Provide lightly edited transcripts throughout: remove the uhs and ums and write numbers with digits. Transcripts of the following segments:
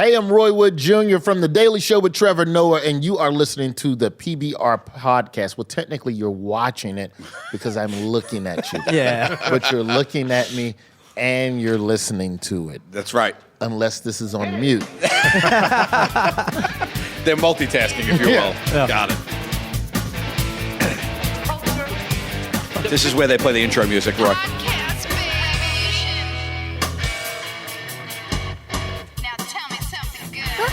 Hey, I'm Roy Wood Jr. from The Daily Show with Trevor Noah, and you are listening to the PBR podcast. Well, technically, you're watching it because I'm looking at you. Yeah. But you're looking at me and you're listening to it. That's right. Unless this is on mute. They're multitasking, if you will. Yeah. Got it. This is where they play the intro music, Roy. Podcast, baby. Now tell me something good.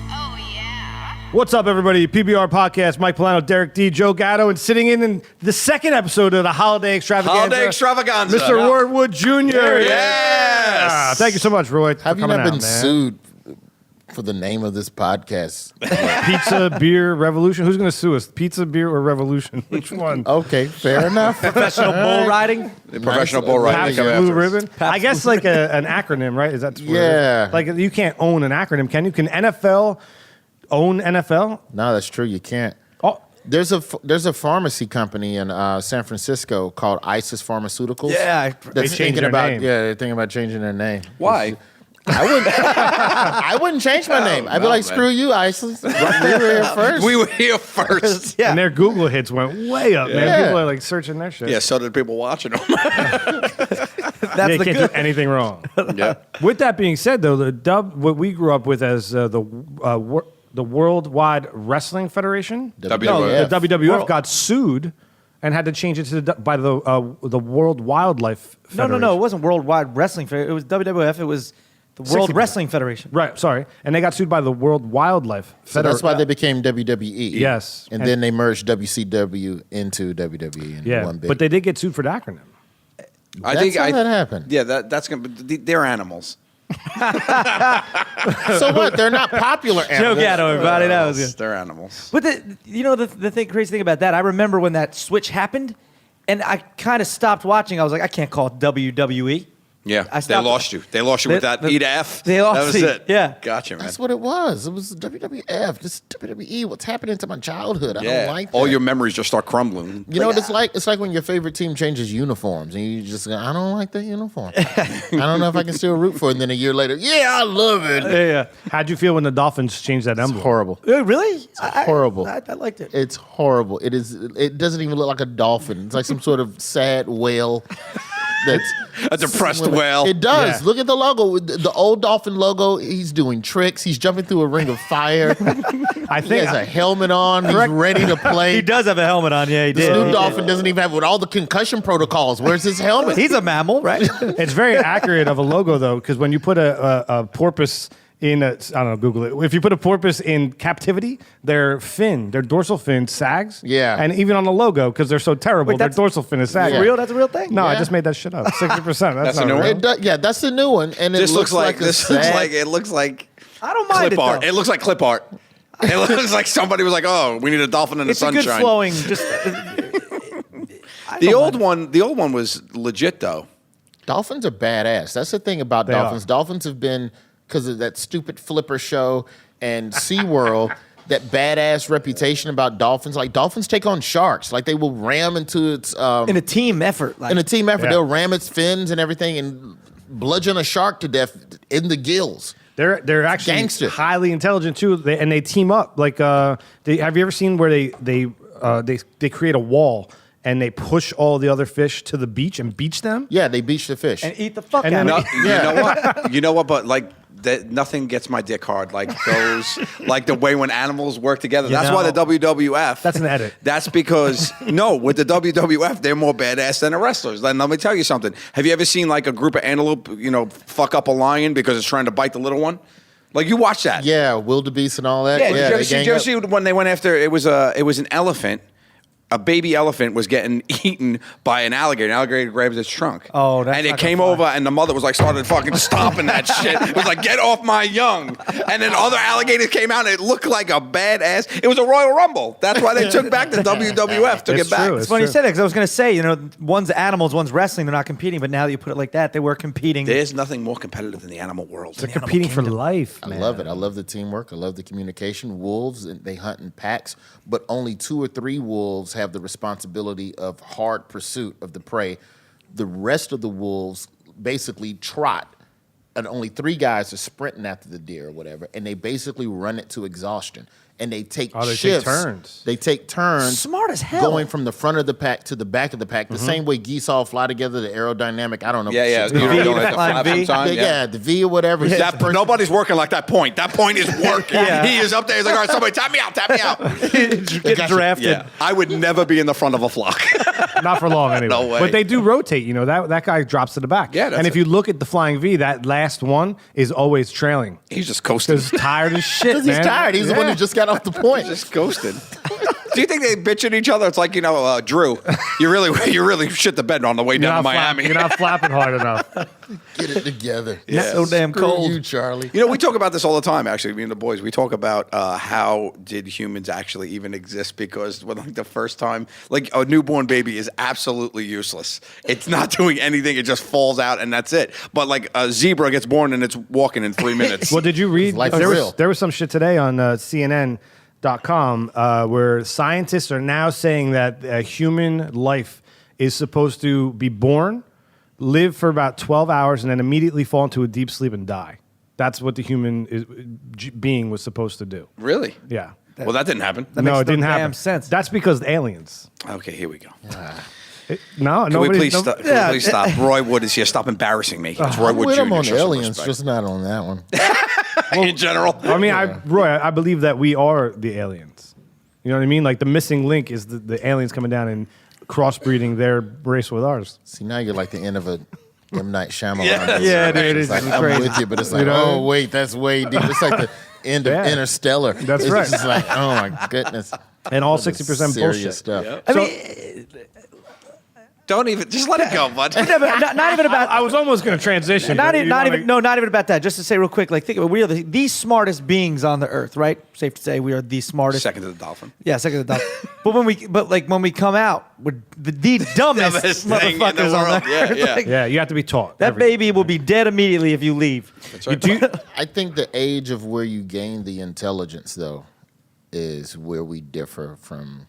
Oh, yeah. What's up, everybody? PBR Podcast, Mike Polano, Derek D, Joe Gatto, and sitting in the second episode of the Holiday Extravaganza. Holiday Extravaganza. Mr. Roy Wood Jr. Yes. Thank you so much, Roy. Have you for coming not been out, man. sued for the name of this podcast? Pizza, beer, revolution. Who's going to sue us? Pizza, beer, or revolution? Which one? Okay, fair enough. Professional bull riding. The professional Nice. bull riding. Pabst they come Blue after us. Ribbon. I guess like an acronym, right? Is that what it is? Yeah. Like you can't own an acronym, can you? Can NFL own NFL? No, that's true. You can't. Oh, There's a pharmacy company in San Francisco called ISIS Pharmaceuticals. Yeah. They That's changed thinking their about name. they're thinking about changing their name. Why? I wouldn't change my name. I'd be no, like, man. screw you, ISIS. We were here first. We were here first. Yeah. and their Google hits went way up, man. Yeah. People are like searching their shit. Yeah, so did people watching them. That's They the can't good. do anything wrong. Yeah. With that being said, though, what we grew up with as the Worldwide Wrestling Federation, WWF. the WWF World- got sued and had to change it to by the World Wildlife Federation. No. It wasn't Worldwide Wrestling Federation. It was WWF. It was the World 60%. Wrestling Federation. Right, sorry. And they got sued by the World Wildlife So Federation. that's why they became WWE. Yes. And then they merged WCW into WWE in Yeah, one big. but they did get sued for the acronym. I That's how that happened. Yeah, that's gonna. They're animals. So what? They're not popular Joe animals. Gatto, everybody. That was good. They're animals. But the crazy thing about that, I remember when that switch happened, and I kind of stopped watching. I was like, I can't call it WWE. Yeah, I they stopped- lost you. They lost you with that They- E to F. they lost That was me. it. Yeah. Gotcha, man. That's what it was. It was WWF. This is WWE. What's happening to my childhood? I Yeah. don't like that. All your memories just start crumbling. You know what it's like? It's like when your favorite team changes uniforms and you just go, I don't like that uniform. I don't know if I can still root for it. And then a year later, yeah, I love it. Yeah. How'd you feel when the Dolphins changed that It's emblem? horrible. Really? It's horrible. I liked it. It's horrible. It is. It doesn't even look like a dolphin. It's like some sort of sad whale. That's A depressed whale. It does. Yeah. Look at the logo. The old dolphin logo. He's doing tricks. He's jumping through a ring of fire. I He think has a helmet on. He's ready to play. He does have a helmet on. Yeah, he This did. new He dolphin doesn't even have with all the concussion protocols. Where's his helmet? did. He's a mammal, right? it's very accurate of a logo, though, because when you put a porpoise in I don't know, Google it. If you put a porpoise in captivity, their dorsal fin sags. Yeah. And even on the logo, because they're so terrible, Wait, their that's- dorsal fin is sagging. Yeah. Real? That's a real thing? No, I Yeah. just made that shit up. 60%. That's That's a not new real. one? It does, yeah, that's the new one, and it This looks like a this looks sad- like it looks like I don't mind clip it, art. though. It looks like clip art. It looks like somebody was like, "Oh, we need a dolphin in the It's a sunshine." good flowing. Just The old one was legit though. Dolphins are badass. That's the thing about They dolphins. are. Dolphins have been, because of that stupid Flipper show and SeaWorld, that badass reputation about dolphins. Like, dolphins take on sharks. Like, they will ram into its... in a team effort. Like, in a team effort, Yeah. they'll ram its fins and everything and bludgeon a shark to death in the gills. They're actually Gangster. highly intelligent too, and they team up. Like, have you ever seen where they create a wall and they push all the other fish to the beach and beach them? Yeah, they beach the fish. and eat the fuck And out then of No, it. you know what? You know what? But like nothing gets my dick hard like those, like the way when animals work together. You That's why the know. WWF. That's an edit. That's because no, with the WWF, they're more badass than the wrestlers. Then let me tell you something. Have you ever seen like a group of antelope, fuck up a lion because it's trying to bite the little one? Like you watch that. Yeah, wildebeest and all that. Yeah, they did gang you ever up. see when they went after it was an elephant? A baby elephant was getting eaten by an alligator. An alligator grabs its trunk. Oh, that's and it not came gonna over, fly. and the mother was like started fucking stomping that shit. It was like, get off my young. And then other alligators came out, and it looked like a badass. It was a Royal Rumble. That's why they took back the WWF. Took It's it back. true. It's funny you said that because I was going to say, one's animals, one's wrestling. They're not competing, but now that you put it like that, they were competing. There's nothing more competitive than the animal world. They're competing for life. I love it. I love the teamwork. I love the communication. Wolves, they hunt in packs, but only 2 or 3 wolves have the responsibility of hard pursuit of the prey. The rest of the wolves basically trot and only 3 guys are sprinting after the deer or whatever, and they basically run it to exhaustion. And they take They shifts. take turns. They take turns. Smart as hell. Going from the front of the pack to the back of the pack. The same way geese all fly together, the aerodynamic. I don't know. Yeah, yeah. Shit's You called. don't have the to flying flap V. sometime, Yeah, the V or whatever. Nobody's working like that point. That point is working. Yeah. He is up there. He's like, all right, somebody tap me out, tap me out. Get drafted. Yeah. I would never be in the front of a flock. Not for long, anyway. No way. But they do rotate. You know, that guy drops to the back. Yeah, that's and if it. you look at the flying V, that last one is always trailing. He's just coasting. Because tired as shit, Because he's man. tired. He's the one who Yeah. just got off the point. Just ghosted. Do you think they bitch at each other? It's like, Drew, you really shit the bed on the way You're down not to Miami. You're not flapping hard enough. Get it together. It's so damn Screw cold. you, Charlie. We talk about this all the time, actually, me and the boys. We talk about how did humans actually even exist, because when the first time, a newborn baby is absolutely useless. It's not doing anything. It just falls out and that's it. But a zebra gets born and it's walking in 3 minutes. Well, did you read? Life is there real. was there was some shit today on CNN.com where scientists are now saying that human life is supposed to be born, live for about 12 hours, and then immediately fall into a deep sleep and die. That's what the human being was supposed to do. Really? Yeah. Well, that didn't happen. That No, makes it didn't no damn happen. sense. That's because aliens. Okay, here we go. No, Can we nobody. please stop? Can we please stop? Roy Wood is here. Stop embarrassing me. It's Roy I'm Wood with Jr. him on Show some aliens, respect. just not on that one. In general. I mean, Roy, I believe that we are the aliens. You know what I mean? Like the missing link is the aliens coming down and crossbreeding their race with ours. See, now you're like the end of a M. Night Shyamalan. Yeah. Yeah, dude, It's like, it's I'm crazy. with you, but it's like, You know? oh, wait, that's way deep. It's like the end of Yeah. Interstellar. That's It's right. just like, oh, my goodness. And all This is 60% serious bullshit. stuff. I So- mean, Don't even, just let it go, bud. no, but not even about. I was almost going to transition. Not, but even, you not wanna- even, no, not even about that. Just to say real quick, think about it. We are the smartest beings on the earth, right? Safe to say we are the smartest. Second to the dolphin. Yeah, second to the dolphin. but when we come out, we're the dumbest Dumbest thing in the motherfuckers on world. the Yeah, earth. yeah. Yeah, you have to be taught. That everything. baby will be dead immediately if you leave. That's right. I think the age of where you gain the intelligence, though, is where we differ from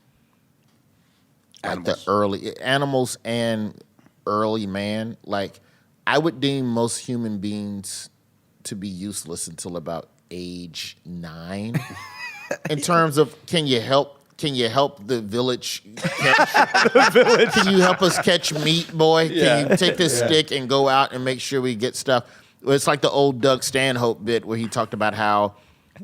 Animals. the early animals and early man. Like, I would deem most human beings to be useless until about age 9. In terms of, can you help the village catch? Can you help us catch meat, boy? Can you take this stick and go out and make sure we get stuff? Well, it's like the old Doug Stanhope bit where he talked about how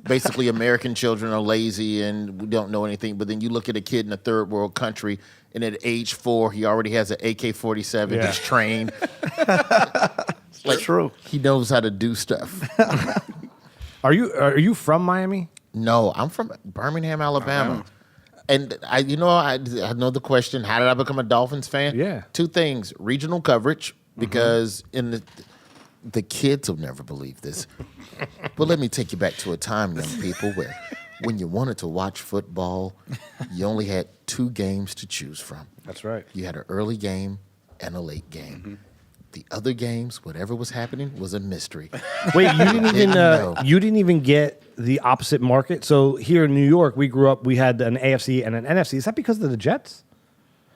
basically American children are lazy and we don't know anything. But then you look at a kid in a third world country, and at age 4, he already has an AK-47. Yeah. He's trained. That's true. He knows how to do stuff. Are you from Miami? No, I'm from Birmingham, Alabama. And I know the question, how did I become a Dolphins fan? Yeah. 2 things. Regional coverage, because in the kids will never believe this. But let me take you back to a time, young people, where when you wanted to watch football, you only had 2 games to choose from. That's right. You had an early game and a late game. The other games, whatever was happening, was a mystery. Wait, you didn't even No. you didn't even get the opposite market. So here in New York, we grew up. We had an AFC and an NFC. Is that because of the Jets?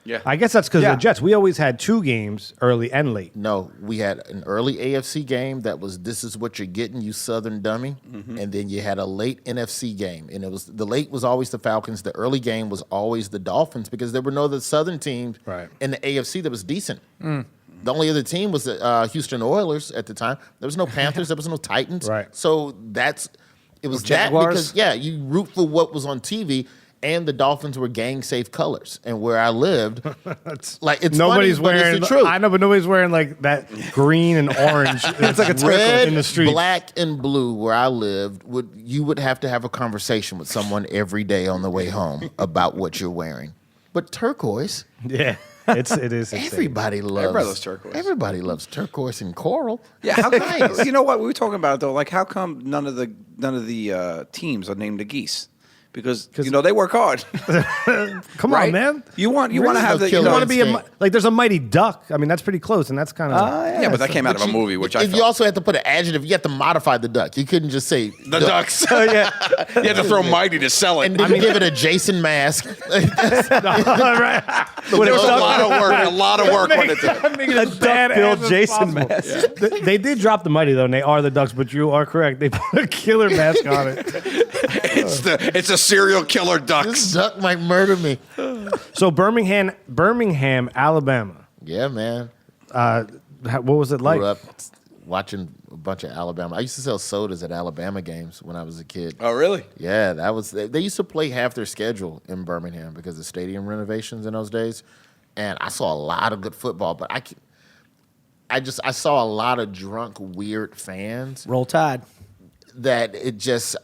Yeah. I guess that's because Yeah. of the Jets. We always had 2 games, early and late. No, we had an early AFC game that was "This is what you're getting, you Southern dummy," and then you had a late NFC game, and the late was always the Falcons. The early game was always the Dolphins because there were no other Southern teams Right. in the AFC that was decent. The only other team was the Houston Oilers at the time. There was no Panthers. There was no Titans. Right. So it was that Jaguars? because you root for what was on TV. And the Dolphins were gang-safe colors, and where I lived, it's Nobody's funny, but wearing. it's the truth. I know, but nobody's wearing like that green and orange. It's like a Red, in the street. black, and blue. Where I lived, you would have to have a conversation with someone every day on the way home about what you're wearing. But turquoise, Yeah, it is. everybody loves turquoise. Everybody loves turquoise and coral. Yeah, how Nice. come? You know what we were talking about though? Like, how come none of the teams are named the geese? because they work hard. Come Right? on, man. You want to Really have no the killer You want to be instinct. like there's a mighty duck. I mean, that's pretty close, and that's kind of yeah, but that came out of a movie, which I If you felt. also had to put an adjective, you had to modify the duck. You couldn't just say The ducks. Oh yeah. You had to throw Mighty to sell it. and then give it a Jason mask. right. There was a lot of work. A lot of work went into it. A duck-billed Jason mask. They did drop the mighty though, and they are the ducks. But you are correct. They put a killer mask on it. It's a serial killer This ducks. duck might murder me. So Birmingham, Alabama. Yeah, man. What was it like? Grew up watching a bunch of Alabama. I used to sell sodas at Alabama games when I was a kid. Oh, really? Yeah, that was. They used to play half their schedule in Birmingham because of stadium renovations in those days, and I saw a lot of good football. But I saw a lot of drunk, weird fans Roll Tide. that it just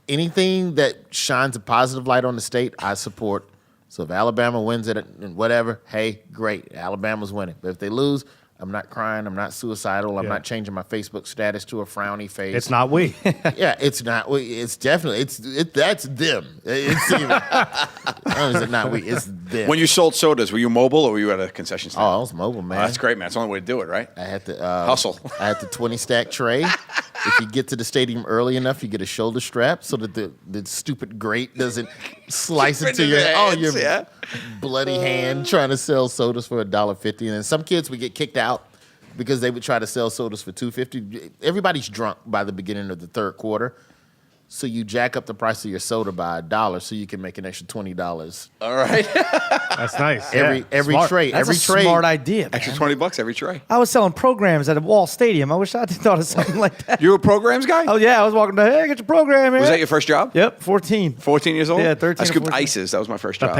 anything that shines a positive light on the state, I support. So if Alabama wins it and whatever, hey, great, Alabama's winning. But if they lose, I'm not crying. I'm not suicidal. I'm Yeah. not changing my Facebook status to a frowny face. It's not we. Yeah, it's not. It's definitely. That's them. It's even. Is it not we? It's them. When you sold sodas, were you mobile or were you at a concession stand? I was mobile, man. Oh, that's great, man. It's the only way to do it, right? I had to Hustle. I had the 20-stack tray. If you get to the stadium early enough, you get a shoulder strap so that the stupid grate doesn't slice Straight into into your the hands, your yeah. bloody hand trying to sell sodas for $1.50. And then some kids would get kicked out because they would try to sell sodas for $2.50. Everybody's drunk by the beginning of the third quarter. So you jack up the price of your soda by $1 so you can make an extra $20 All right. That's nice. every Smart. tray. That's every a tray. smart idea. Man. Extra $20 every tray. I was selling programs at a Wall Stadium. I wish I thought of something like that. You were a programs guy? Oh yeah, I was walking down. Hey, get your program here. Was that your first job? Yep, 14. 14 years old? Yeah, 13 I or scooped 14. ices. That was my first The job.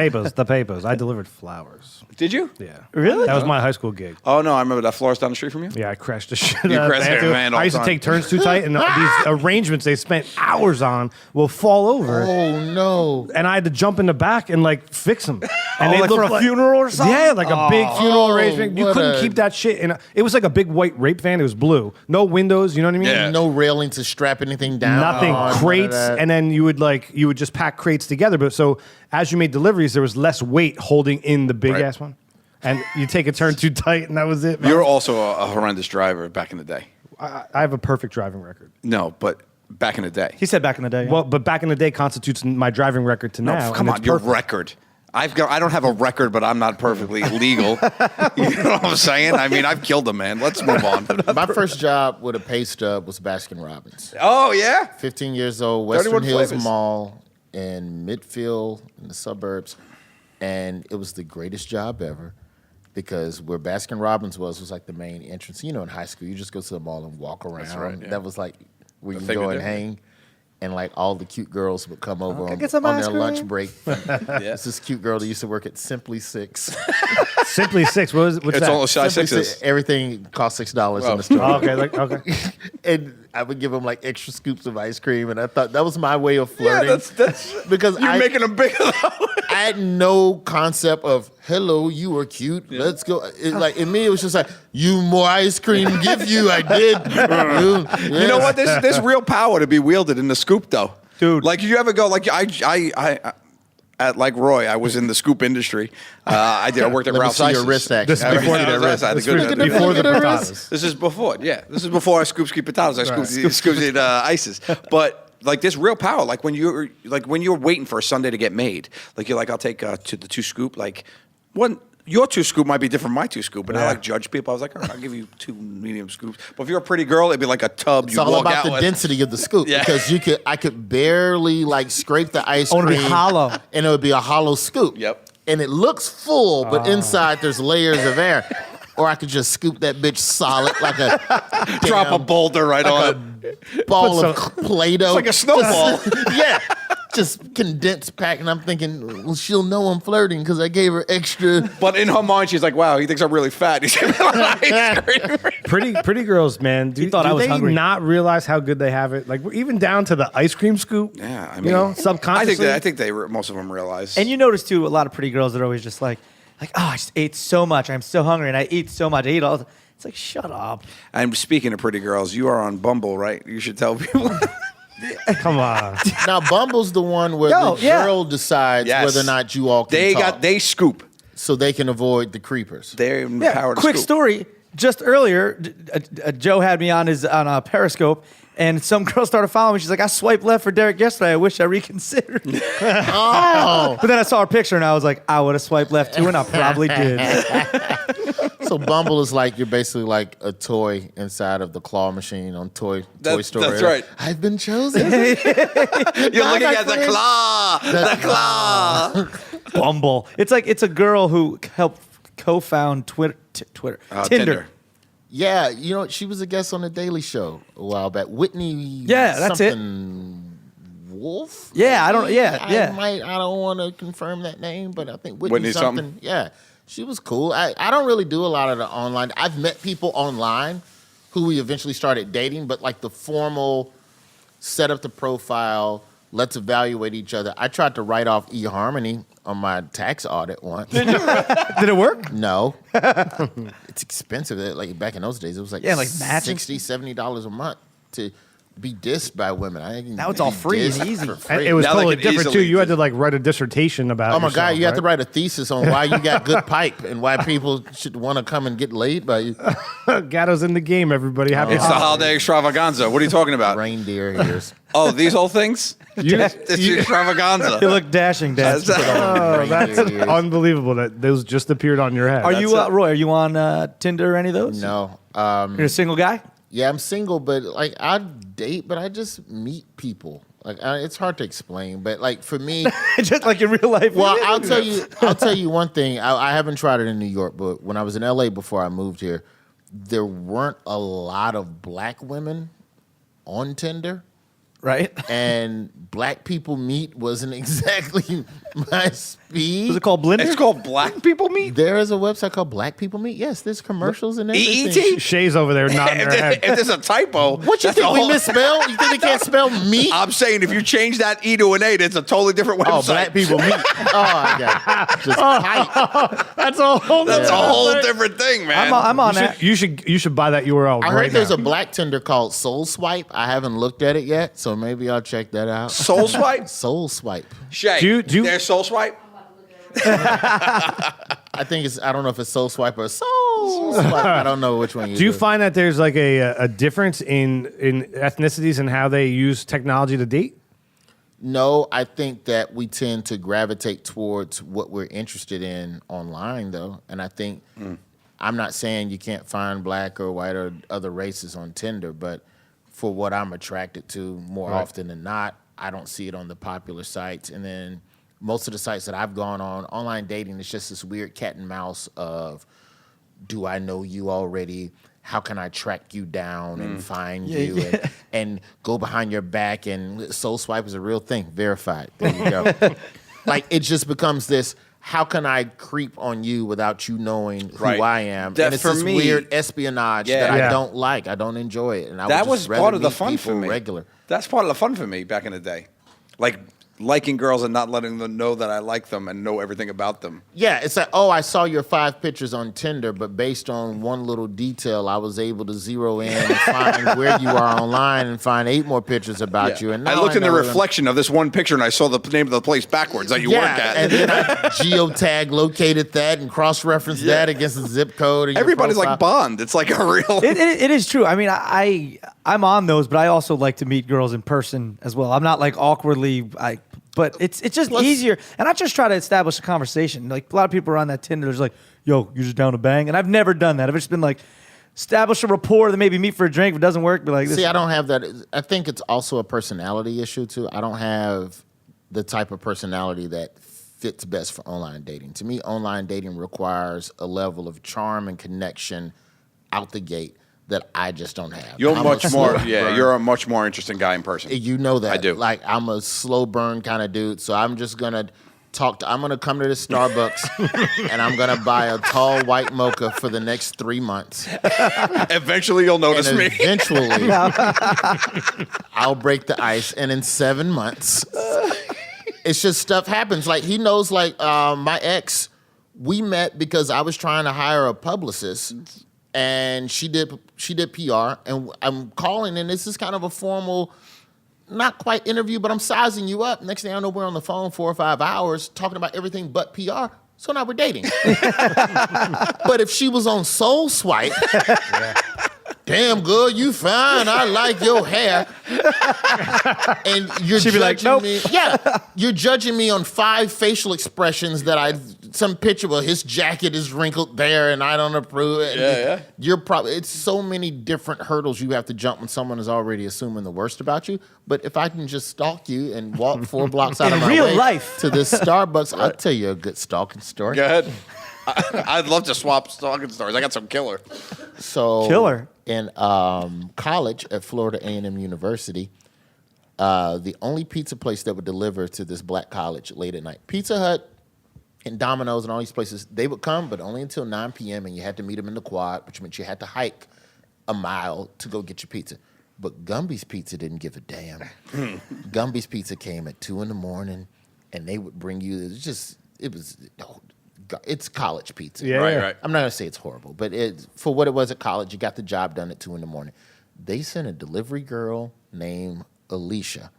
papers. I delivered flowers. Did you? Yeah. Really? That was my high school gig. Oh, no. I remember that florist down the street from you. Yeah, I crashed the shit You out of crashed that. it, man, all I used to time. take turns too tight, and these arrangements they spent hours on will fall over. Oh no. And I had to jump in the back and like fix them. And Oh, like for a funeral or something? Yeah, like a big funeral arrangement. You what couldn't a- keep that shit. It was like a big white rape van. It was blue, no windows. You know what I mean? Yeah. No railing to strap anything down. Nothing, on, none of crates, that. and then you would just pack crates together. But so as you made deliveries, there was less weight holding in the big Right. ass one, and you take a turn too tight, and that was it. man. You were also a horrendous driver back in the day. I have a perfect driving record. No, but back in the day. He said back in the day. Well, but back in the day constitutes my driving record to No, now. come and on, it's your perfect. record. I don't have a record, but I'm not perfectly legal. You know what I'm saying? I mean, I've killed them, man. Let's move on. My first job with a pay stub was Baskin Robbins. Oh, yeah? 15 years old, Western 31 Hills flavors. Mall in Midfield in the suburbs. And it was the greatest job ever because where Baskin Robbins was like the main entrance. You know, in high school, you just go to the mall and walk around. right, yeah. That was like where The you thing go to and do. hang. And like all the cute girls would come over on get some their ice lunch cream. break. It's this cute girl that used to work at Simply Six. Simply Six. What's It's that? all size Simply sixes. Six, everything cost $6 Oh. in the store. Oh, okay, okay. And I would give them like extra scoops of ice cream, and I thought that was my way of Yeah, flirting. that's because you're making them bigger, though. I had no concept of hello, you are cute. Let's go. In me, it was just like you more ice cream, give you. I did. You know what? There's real power to be wielded in the scoop, though. Dude. Like, you ever go, like, I at like Roy, I was in the scoop industry. I worked at Let me Ralph's see your Ices. wrist action. This is I before see that wrist. I had a good- Before the Look at the potatoes. This is before, yeah. This is before I scoop ski potatoes. I scooped ices. But like, there's real power. Like when you're waiting for a Sunday to get made. Like you're like, I'll take to the 2 scoop. Like your 2 scoop might be different from my 2 scoop, but I Yeah. like judge people. I was like, all right, I'll give you 2 medium scoops. But if you're a pretty girl, it'd be like a tub. It's You all walk about out the with. density of the scoop Yeah. because I could barely like scrape the ice Oh, it'd cream. be hollow. And it would be a hollow scoop. Yep. And it looks full, but inside there's layers of air. Or I could just scoop that bitch solid like a Drop a damn boulder right on it. ball of Play-Doh. It's like a snowball. Yeah. Just condensed pack. And I'm thinking, well, she'll know I'm flirting because I gave her extra. But in her mind, she's like, wow, he thinks I'm really fat. He's giving me ice cream. Pretty girls, man. Do thought I was they hungry. not realize how good they have it? Like even down to the ice cream scoop. Yeah, I mean, you know, subconsciously. I think most of them realize. And you notice too, a lot of pretty girls that are always just like, oh, I just ate so much. I'm so hungry, and I eat so much. I eat all. It's like, shut up. And speaking of pretty girls, you are on Bumble, right? You should tell people. Come on. Now Bumble's the one where Yo, the yeah. girl decides Yes. whether or not you all can talk, They scoop. so they can avoid the creepers. They're empowered to Quick scoop. story. Just earlier, Joe had me on a Periscope, and some girl started following me. She's like, "I swiped left for Derek yesterday. I wish I reconsidered." Oh, But then I saw her picture, and I was like, "I would have swiped left too, and I probably did." so Bumble is like you're basically like a toy inside of the claw machine on Toy Story. That's right. I've been chosen. You're looking at the claw. The claw. Bumble. It's like it's a girl who helped co-found Tinder. Tinder. Yeah, you know, she was a guest on the Daily Show a while back. Whitney. Yeah, that's it. Wolf. Yeah, I don't. maybe? Yeah, yeah. I don't want to confirm that name, but I think Whitney Whitney something. something? Yeah, she was cool. I don't really do a lot of the online. I've met people online who we eventually started dating, but like the formal set up the profile, let's evaluate each other. I tried to write off eHarmony on my tax audit once. Did it work? No. It's expensive. Like back in those days, it was like, Yeah, like matching. $60, $70 a month to be dissed by women. I didn't Now it's all be free and dissed easy. for free. It was Now they totally could different too. easily You had to like write a dissertation about. Oh my God, yourself, you have to right? write a thesis on why you got good pipe and why people should want to come and get laid by you. Gatto's in the game. Everybody, happy. It's the Holiday Extravaganza. What are you talking about? Reindeer ears. Oh, these whole things? It's the extravaganza. You look dashing, Dash. Oh, that's Reindeer ears. unbelievable that those just appeared on your head. Are you, That's it. Roy? Are you on Tinder or any of those? No. You're a single guy. Yeah, I'm single, but like I date, but I just meet people. Like it's hard to explain, but like for me, Just like in real life. well, I'll tell you one thing. I haven't tried it in New York, but when I was in LA before I moved here, there weren't a lot of black women on Tinder. right? And Black People Meet wasn't exactly my speed. Was it called Blender? It's called Black People Meet? There is a website called Black People Meet. Yes, there's commercials and everything. EET? Shay's over there nodding her head. If there's a typo, What you that's think a we whole- misspelled? You think they can't spell meat? I'm saying if you change that E to an A, it's a totally different website. Oh, Black People Meet. Oh, I got it. Just tight. That's a whole. That's a Yeah. whole different thing, man. I'm on that. You should buy that URL I right heard there's now. a black Tinder called Soul Swipe. I haven't looked at it yet, so maybe I'll check that out. Soul Swipe? Soul Swipe. Shay, Do you- there's Soul Swipe? I think it's. I don't know if it's Soul Swipe or Soul Swipe. I don't know which one you Do you find that there's like a difference in ethnicities and how they use technology to date? No, I think that we tend to gravitate towards what we're interested in online, though. And I think I'm not saying you can't find black or white or other races on Tinder, but for what I'm attracted to more Right. often than not, I don't see it on the popular sites. And then most of the sites that I've gone on, online dating, is just this weird cat and mouse of, do I know you already? How can I track you down and find you and go behind your back? And Soul Swipe is a real thing, verified. There you go. Like it just becomes this. How can I creep on you without you knowing who Right. I am? That and it's for this me- weird espionage Yeah. that Yeah. I don't like. I don't enjoy it. And I That would was just rather part of the meet fun for people me. Regular. That's part of the fun for me back in the day. Like liking girls and not letting them know that I like them and know everything about them. Yeah, it's like, oh, I saw your 5 pictures on Tinder, but based on one little detail, I was able to zero in and find where you are online and find 8 more pictures about you. And I now looked in the know them. reflection of this one picture and I saw the name of the place backwards that you work at. and then I geotag located that and cross-referenced that against the zip code. Of your Everybody's like profile. Bond. It's like a real. It is true. I mean, I'm on those, but I also like to meet girls in person as well. I'm not like awkwardly, but it's just Plus- easier. And I just try to establish a conversation. Like a lot of people are on that Tinder. There's like, yo, you're just down to bang, and I've never done that. I've just been like, establish a rapport, then maybe meet for a drink. If it doesn't work, be like, this. See, I don't have that. I think it's also a personality issue too. I don't have the type of personality that fits best for online dating. To me, online dating requires a level of charm and connection out the gate that I just don't have. You're I'm a much slow more. burn. Yeah, you're a much more interesting guy in person. You know that. I do. Like I'm a slow burn kind of dude, so I'm just gonna I'm gonna come to the Starbucks and I'm gonna buy a tall white mocha for the next 3 months. Eventually, you'll notice And me. eventually, I'll break the ice. And in 7 months, it's just stuff happens. Like he knows. Like my ex, we met because I was trying to hire a publicist, and she did PR. And I'm calling, and this is kind of a formal not quite interview, but I'm sizing you up. Next thing I know, we're on the phone 4 or 5 hours talking about everything but PR. So now we're dating. But if she was on Soul Swipe, damn girl, you fine. I like your hair. And you're She'd be like, judging nope. me. Yeah, you're judging me on 5 facial expressions that some picture where his jacket is wrinkled there and I don't approve it. Yeah. You're probably, it's so many different hurdles you have to jump when someone is already assuming the worst about you. But if I can just stalk you and walk 4 blocks out In of my real way life. to this Starbucks, I'll tell you a good stalking story. Go ahead. I'd love to swap stalking stories. I got some killer. So Killer. in college at Florida A&M University, the only pizza place that would deliver to this black college late at night, Pizza Hut and Domino's and all these places, they would come, but only until 9 p.m. and you had to meet them in the quad, which meant you had to hike a mile to go get your pizza. But Gumby's Pizza didn't give a damn. Gumby's Pizza came at 2 a.m. and they would bring you. It's college pizza. Yeah. Right. I'm not gonna say it's horrible, but for what it was at college, you got the job done at 2 a.m. They sent a delivery girl named Alicia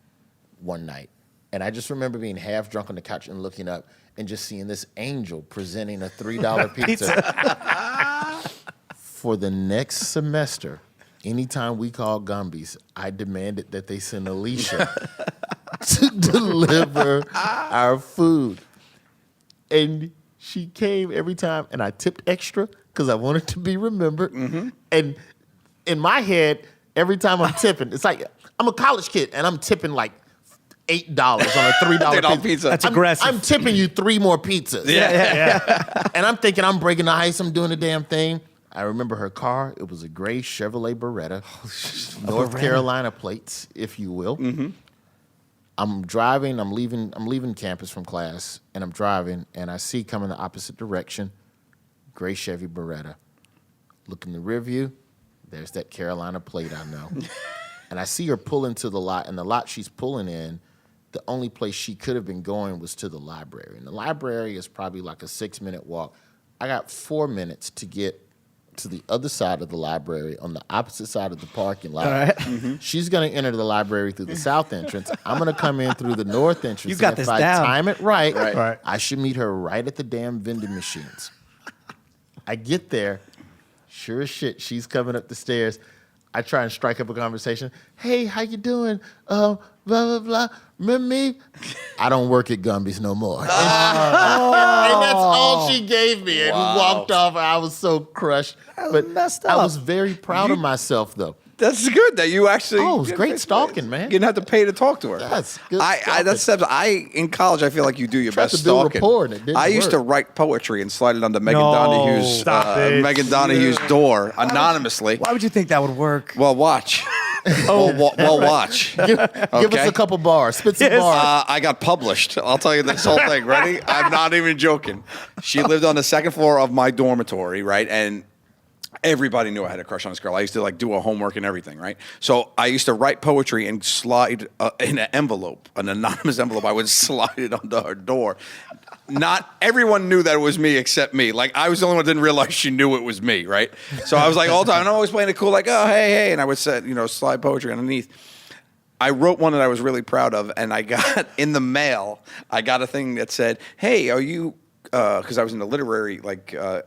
one night, and I just remember being half drunk on the couch and looking up and just seeing this angel presenting a $3 pizza. For the next semester, anytime we called Gumby's, I demanded that they send Alicia to deliver our food, and she came every time, and I tipped extra because I wanted to be remembered. And in my head, every time I'm tipping, it's like I'm a college kid, and I'm tipping like $8 on a $3 pizza. That's aggressive. I'm tipping you 3 more pizzas. And I'm thinking I'm breaking the ice. I'm doing the damn thing. I remember her car. It was a gray Chevrolet Beretta, North Carolina plates, if you will. I'm driving. I'm leaving campus from class, and I'm driving, and I see coming the opposite direction, gray Chevy Beretta. Look in the rear view. There's that Carolina plate I know. And I see her pull into the lot, and the lot she's pulling in, the only place she could have been going was to the library. And the library is probably like a 6-minute walk. I got 4 minutes to get to the other side of the library on the opposite side of the parking lot. All right. She's going to enter the library through the south entrance. I'm going to come in through the north entrance. You got and this if I down. time it right, Right. I should meet her right at the damn vending machines. I get there. Sure as shit, she's coming up the stairs. I try and strike up a conversation. Hey, how you doing? Blah, blah, blah. Remember me? I don't work at Gumby's no more. And that's all she gave me and walked off. I was so crushed. But messed I up. was very proud of myself, though. That's good that you actually. Oh, it was great stalking, man. You didn't have to pay to talk to her. That's good That's steps. In college, I feel like you do your Tried best to build stalking. rapport and it didn't I used to work. write poetry and slide it under Megan No. Donahue's Stop it. Megan Donahue's door anonymously. Why would you think that would work? Well, watch. Well, watch. Give us a couple bars. Spit some Yes. bars. I got published. I'll tell you this whole thing. Ready? I'm not even joking. She lived on the second floor of my dormitory, right? And everybody knew I had a crush on this girl. I used to like do her homework and everything, right? So I used to write poetry and slide in an envelope, an anonymous envelope. I would slide it under her door. Not everyone knew that it was me except me. Like I was the only one that didn't realize she knew it was me, right? So I was like all the time, and I'm always playing it cool, like, oh, hey, and I would set, slide poetry underneath. I wrote one that I was really proud of, and I got in the mail, I got a thing that said, hey, are you, because I was in the literary,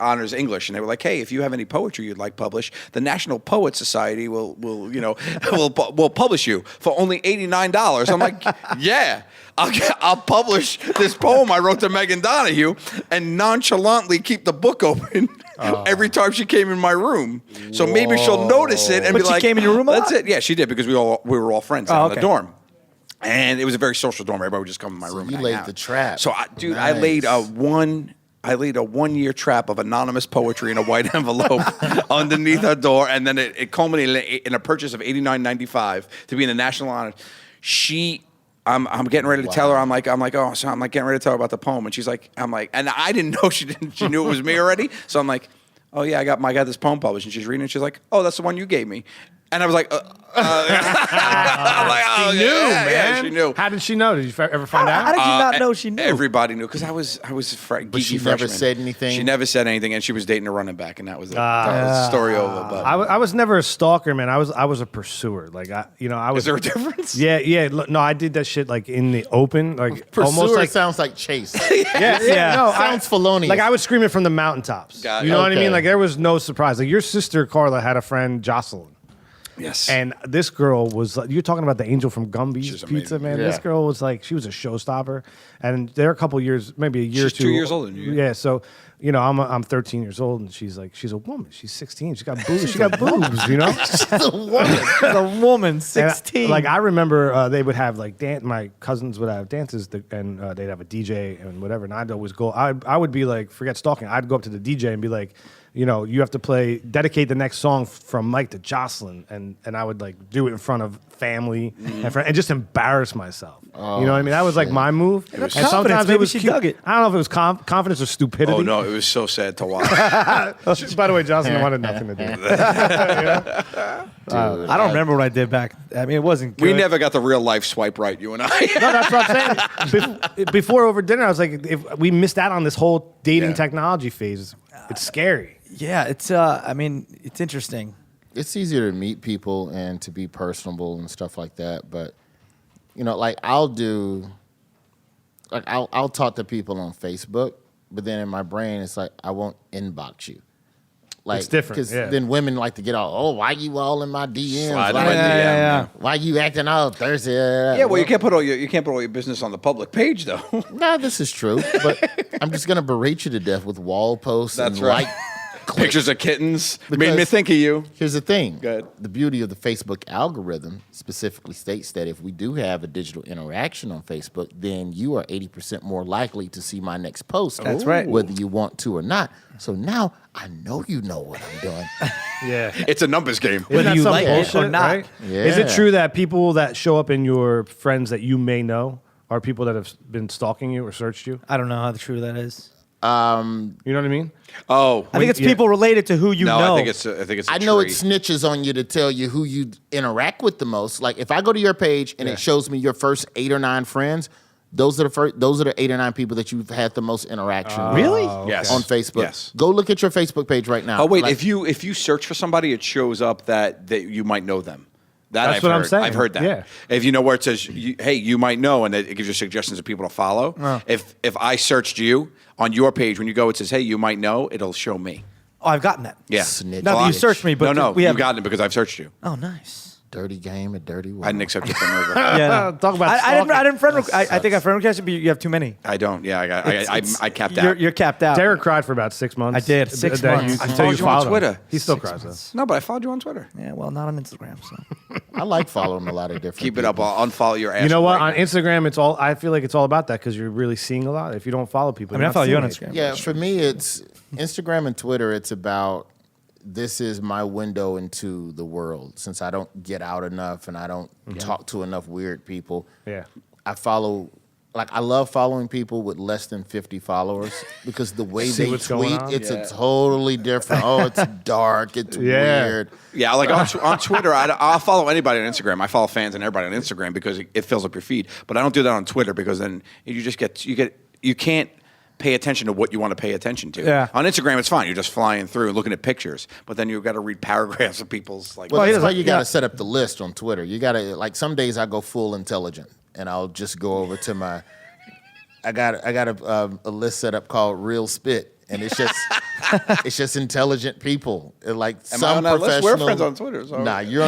honors English, and they were like, hey, if you have any poetry you'd like published, the National Poet Society will will publish you for only $89. I'm like, yeah, I'll publish this poem I wrote to Megan Donahue and nonchalantly keep the book open every time she came in my room. So maybe she'll notice it and But be she like, came in your room a that's lot? it. Yeah, she did because we were all friends in okay. the dorm. And it was a very social dorm. Everybody would just come in my room. you and laid hang out. the trap. So, I Nice. laid a 1-year trap of anonymous poetry in a white envelope underneath her door, and then it culminated in a purchase of $89.95 to be in the national honors. I'm getting ready to tell her. I'm like, getting ready to tell her about the poem, and she's like, and I didn't know she knew it was me already. So I'm like, oh yeah, I got this poem published, and she's reading it. She's like, oh, that's the one you gave me. And I was like, I'm like, oh, She knew, man. Yeah, she knew. How did she know? Did you ever find How out? did you not know she knew? Everybody knew because I was a But she geeky never freshman. said anything? She never said anything, and she was dating a running back, and that was it. That was the story over. But I was never a stalker, man. I was a pursuer. Like I was. is there a difference? Yeah. No, I did that shit like in the open, like Pursuer almost like sounds like Chase. yeah. No, Sounds felonious. Like I was screaming from the mountaintops. Got You it. know what I Okay. mean? Like there was no surprise. Like your sister Carla had a friend Jocelyn. Yes. And this girl was like, you're talking about the angel from Gumby's She's Pizza, amazing. man. Yeah. This girl was like, she was a showstopper. And they're a couple years, maybe a year She's or two. 2 years older than you. Yeah. So, I'm 13 years old and she's like, she's a woman. She's 16. She's got boobs. She got boobs, you know? the woman. The woman, And 16. I remember they would have like my cousins would have dances and they'd have a DJ and whatever. And I'd always go. I would be like, forget stalking. I'd go up to the DJ and be like, you have to dedicate the next song from Mike to Jocelyn, and I would like do it in front of family and just embarrass myself. You know what I mean? That was like my move. And confidence. sometimes Maybe it was she cute. dug it. I don't know if it was confidence or stupidity. Oh no, it was so sad to watch. By the way, Jocelyn wanted nothing to do with it. I don't remember what I did back. I mean, it wasn't good. We never got the real life swipe right, you and I. No, that's what I'm saying. Before over dinner, I was like, if we missed out on this whole dating Yeah. technology phase, it's scary. Yeah, it's. I mean, it's interesting. It's easier to meet people and to be personable and stuff like that. But like I'll talk to people on Facebook, but then in my brain it's like I won't inbox you. Like It's different, because yeah. then women like to get all, oh, why you all in my DMs? Slide in Why, my DM, yeah. why you acting all thirsty? Yeah, well, you can't put all your business on the public page though. No, this is true, but I'm just gonna berate you to death with wall posts That's and right. like Pictures of kittens made me Because- think of you. Here's the thing. Go ahead. The beauty of the Facebook algorithm specifically states that if we do have a digital interaction on Facebook, then you are 80% more likely to see my next post. That's right. Whether you want to or not. So now I know you know what I'm doing. Yeah. It's a numbers game. Isn't that you some like it or bullshit, not. right? Is it Yeah. true that people that show up in your friends that you may know are people that have been stalking you or searched you? I don't know how true that is. You know what I mean? Oh, I think it's yeah. people related to who you no, know. I think it's a I know tree. it snitches on you to tell you who you interact with the most. Like if I go to your page and it shows me your first 8 or 9 friends, those are the 8 or 9 people that you've had the most interaction with Really? Yes. on Facebook. Yes. Go look at your Facebook page right now. Oh wait, Like, if you search for somebody, it shows up that you might know them. That's I've what I'm heard. saying. I've heard that. Yeah. If you know where it says, "Hey, you might know," and it gives you suggestions of people to follow. If I searched you on your page, when you go, it says, "Hey, you might know." It'll show me. Oh, I've gotten that. Yeah. Snitch. Not that you Bitch. searched me, but no, we you've have. gotten it because I've searched you. Oh, nice. dirty game, a dirty world. I didn't accept your friend request. Yeah. No. Talk about I didn't. I stalking. didn't friend. I think I friend requested, but you have too many. I don't. Yeah, I capped You're, out. you're capped out. Derek cried for about 6 months. I did, 6 That months. I until followed you on followed him. Twitter. He still 6 cries though. months. No, but I followed you on Twitter. Yeah, well, not on Instagram. So I like following a lot of different Keep it up. people. I'll unfollow your ass. You know what? right On now. Instagram, it's all. I feel like it's all about that because you're really seeing a lot. If you don't follow people, I mean, you're I follow not you on seeing Instagram. Yeah, for me, it's Instagram and Twitter. It's about this is my window into the world. Since I don't get out enough and I don't talk to enough weird people, Yeah. I follow. Like I love following people with less than 50 followers because the way See they what's going tweet, on? it's Yeah. a totally different. Oh, it's dark. It's Yeah. weird. Yeah, like on Twitter, I'll follow anybody on Instagram. I follow fans and everybody on Instagram because it fills up your feed. But I don't do that on Twitter because then you can't pay attention to what you want to pay attention to. Yeah. On Instagram, it's fine. You're just flying through and looking at pictures. But then you've got to read paragraphs of people's like. Well, he that's why doesn't- you got to yeah. set up the list on Twitter. You got to like some days I go full intelligent and I'll just go over to my. I got a list set up called Real Spit, and it's just intelligent people. Like Am I some on that list? professional. We're friends on Twitter. So Nah, you're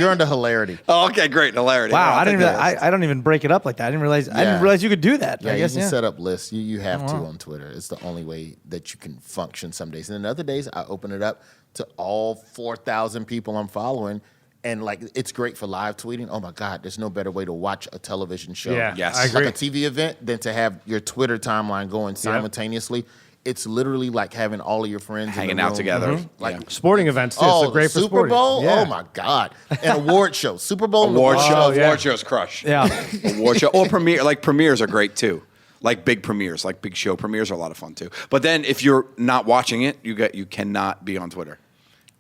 under hilarity. Oh, okay, great, hilarity. wow, I'll I didn't. take Even, that. I don't even break it up like that. I didn't realize. I Yeah. didn't realize you could do that. Yeah, I guess. you can Yeah. set up lists. You have Oh, to wow. on Twitter. It's the only way that you can function some days. And then other days, I open it up to all 4,000 people I'm following. And like, it's great for live tweeting. Oh my God, there's no better way to watch a television show. Yeah, Yes. I agree. Like a TV event than to have your Twitter timeline going simultaneously. It's literally like having all of your friends in Hanging the out room. together. Like, Yeah. Sporting events too. oh, so great the for Super sporting. Bowl? Yeah. Oh my God. And award shows. Super Bowl and Award award shows, shows. yeah. award shows crush. Yeah. Award show or premieres are great too. Like big premieres, like big show premieres are a lot of fun too. But then if you're not watching it, you cannot be on Twitter.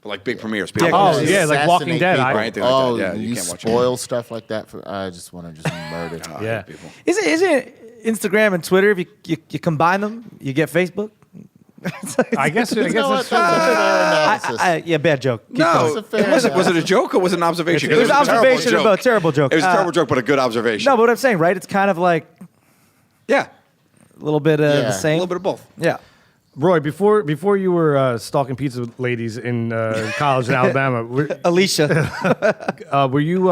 But like big premieres. Yeah, People oh, yeah, like Walking assassinate Dead. people. Or anything like that. Oh, Yeah, you you can't watch it. spoil stuff like that. I just want to just murder. I Yeah. hate people. Isn't Instagram and Twitter, if you combine them, you get Facebook? I guess. You know what? It's, That's a fair analysis. Yeah, bad joke. Keep No, going. That's a fair was it a joke or was it an observation? It was an 'Cause a terrible observation joke. about a terrible joke. It was a terrible joke, but a good observation. No, but what I'm saying, right? It's kind of like Yeah, a little bit Yeah. the a same. little bit of both. Yeah. Roy, before you were stalking pizza ladies in college in Alabama, Alicia. were you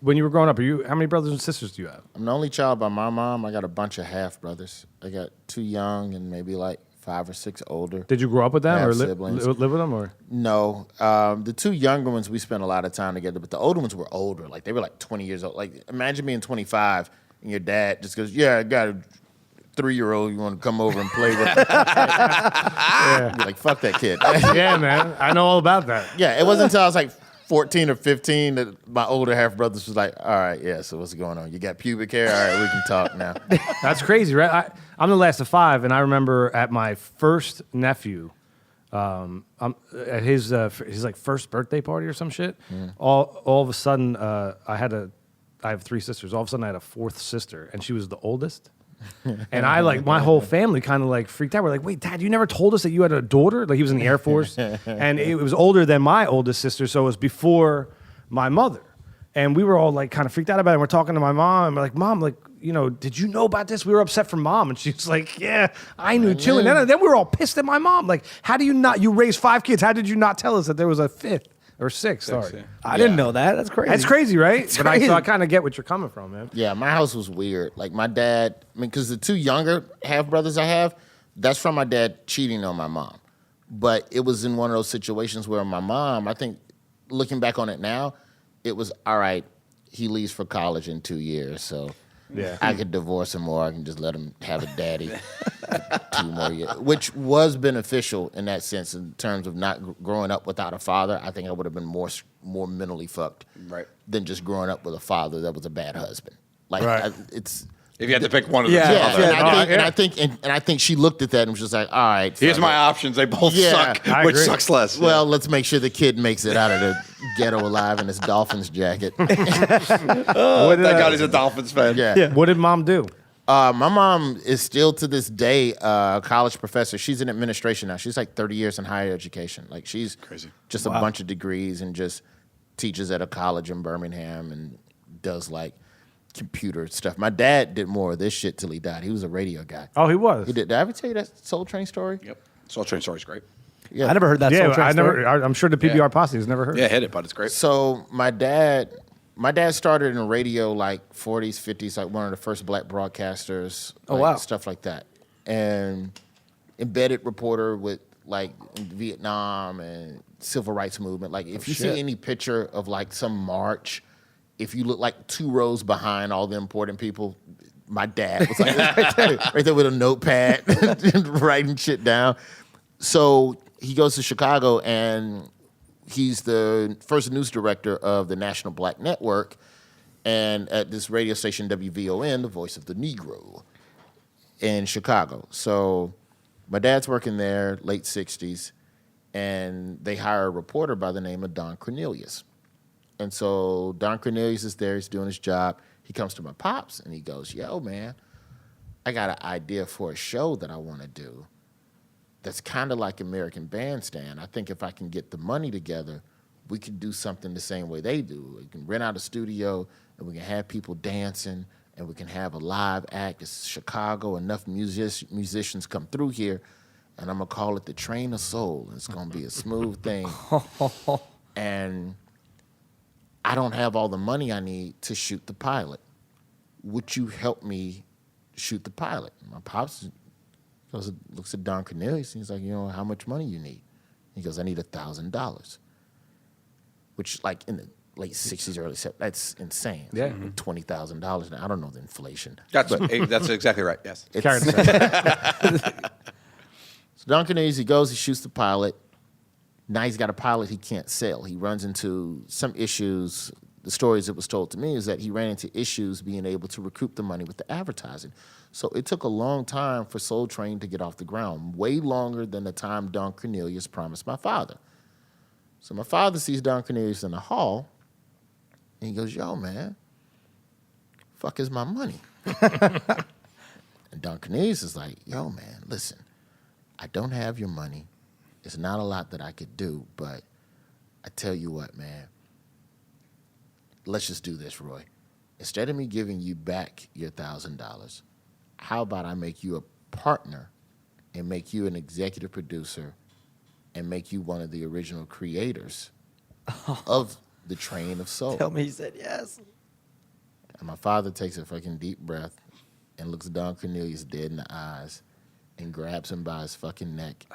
when you were growing up? How many brothers and sisters do you have? I'm the only child by my mom. I got a bunch of half brothers. I got 2 young and maybe like 5 or 6 older. Did you grow up with them I or have live siblings. with them or? No, the 2 younger ones we spent a lot of time together, but the older ones were older. Like they were like 20 years old. Like imagine being 25 and your dad just goes, "Yeah, I got a 3-year-old. You want to come over and play with?" Yeah. You're like, "Fuck that kid." Yeah, man, I know all about that. Yeah, it wasn't until I was like 14 or 15 that my older half brothers was like, "All right, yeah, so what's going on? You got pubic hair? All right, we can talk now." That's crazy, right? I'm the last of 5, and I remember at my first nephew, at his like first birthday party or some shit. All of a sudden, I have 3 sisters. All of a sudden, I had a 4th sister, and she was the oldest. And I like my whole family kind of like freaked out. We're like, "Wait, Dad, you never told us that you had a daughter?" Like he was in the Air Force, and it was older than my oldest sister, so it was before my mother. And we were all like kind of freaked out about it. And we're talking to my mom, and we're like, "Mom, like, you know, did you know about this?" We were upset for Mom, and she's like, "Yeah, I knew too." And then we were all pissed at my mom. Like, how do you not? You raised 5 kids. How did you not tell us that there was a 5th or 6th? Sorry, yeah. I didn't know that. That's crazy. that's crazy, right? It's So crazy. I kind of get what you're coming from, man. Yeah, my house was weird. Like my dad, I mean, because the 2 younger half brothers I have, that's from my dad cheating on my mom. But it was in one of those situations where my mom, I think, looking back on it now, it was all right. He leaves for college in 2 years, so Yeah. I could divorce him or I can just let him have a daddy 2 more years, which was beneficial in that sense in terms of not growing up without a father. I think I would have been more mentally fucked Right. than just growing up with a father that was a bad husband. Like Right. it's. If you had to pick one of Yeah. the two, Yeah, other- and I think she looked at that and was just like, "All right, here's fuck my it. options. They both Yeah, suck. I Which agree. sucks less? Well, let's make sure the kid makes it out of the ghetto alive in his Dolphins jacket." What did, thank God he's a Dolphins fan. Yeah. What did Mom do? My mom is still to this day a college professor. She's in administration now. She's like 30 years in higher education. Like she's Crazy. just a bunch of degrees and just teaches at a college in Birmingham and does like computer stuff. My dad did more of this shit till he died. He was a radio guy. Oh, he was. He did I ever tell you that Soul Train story? Yep. Soul Train story's great. Yeah. I never heard that. Yeah, Soul Train I story. never. I'm sure the PBR posse has never heard. Yeah, hit it, but it's great. So my dad started in radio like 40s, 50s, like one of the first black broadcasters. Oh, like, wow. Stuff like that. And embedded reporter with like in Vietnam and civil rights movement. Like if you shit. see any picture of like some march, if you look like 2 rows behind all the important people, my dad was like right there with a notepad writing shit down. So he goes to Chicago and he's the first news director of the National Black Network and at this radio station WVON, the voice of the Negro in Chicago. So my dad's working there, late 60s, and they hire a reporter by the name of Don Cornelius. And so Don Cornelius is there, he's doing his job. He comes to my pops and he goes, "Yo, man, I got an idea for a show that I want to do that's kind of like American Bandstand. I think if I can get the money together, we can do something the same way they do. We can rent out a studio and we can have people dancing and we can have a live act. It's Chicago, enough musicians come through here, and I'm going to call it the Train of Soul. It's going to be a smooth thing. And I don't have all the money I need to shoot the pilot. Would you help me shoot the pilot?" My pops looks at Don Cornelius and he's like, "How much money you need?" He goes, "I need $1,000, which like in the late 60s, early 70s, that's insane. Yeah. $20,000 now. I don't know the inflation. That's exactly right. Yes. It's- So Don Cornelius, he goes, he shoots the pilot. Now he's got a pilot he can't sell. He runs into some issues. The stories that was told to me is that he ran into issues being able to recoup the money with the advertising. So it took a long time for Soul Train to get off the ground, way longer than the time Don Cornelius promised my father. So my father sees Don Cornelius in the hall, and he goes, yo, man, fuck is my money? And Don Cornelius is like, yo, man, listen, I don't have your money. It's not a lot that I could do, but I tell you what, man, let's just do this, Roy. Instead of me giving you back your $1,000, how about I make you a partner and make you an executive producer and make you one of the original creators of the Train of Soul? Tell me he said yes. And my father takes a fucking deep breath and looks Don Cornelius dead in the eyes and grabs him by his fucking neck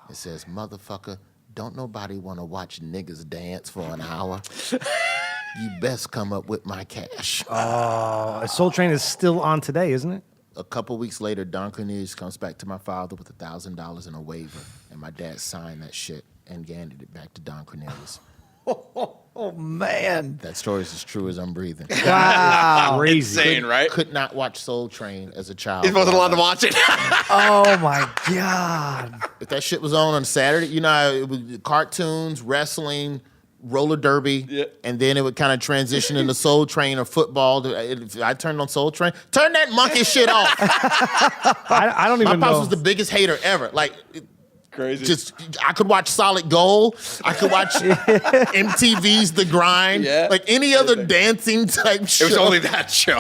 and says, motherfucker, don't nobody want to watch niggas dance for an hour. You best come up with my cash. Soul Train is still on today, isn't it? A couple weeks later, Don Cornelius comes back to my father with $1,000 and a waiver, and my dad signed that shit and handed it back to Don Cornelius. Oh, man. That story is as true as I'm breathing. Wow. Crazy. Insane, right? Could not watch Soul Train as a child. He wasn't allowed to watch it. Oh, my God. If that shit was on Saturday, you know, how it was cartoons, wrestling, roller derby, and then it would kind of transition into Soul Train or football. If I turned on Soul Train, turn that monkey shit off. I don't even My pops know. was the biggest hater ever. Like, Crazy. just I could watch Solid Gold. I could watch MTV's The Grind. Yeah. Like any other dancing type show. It was only that show.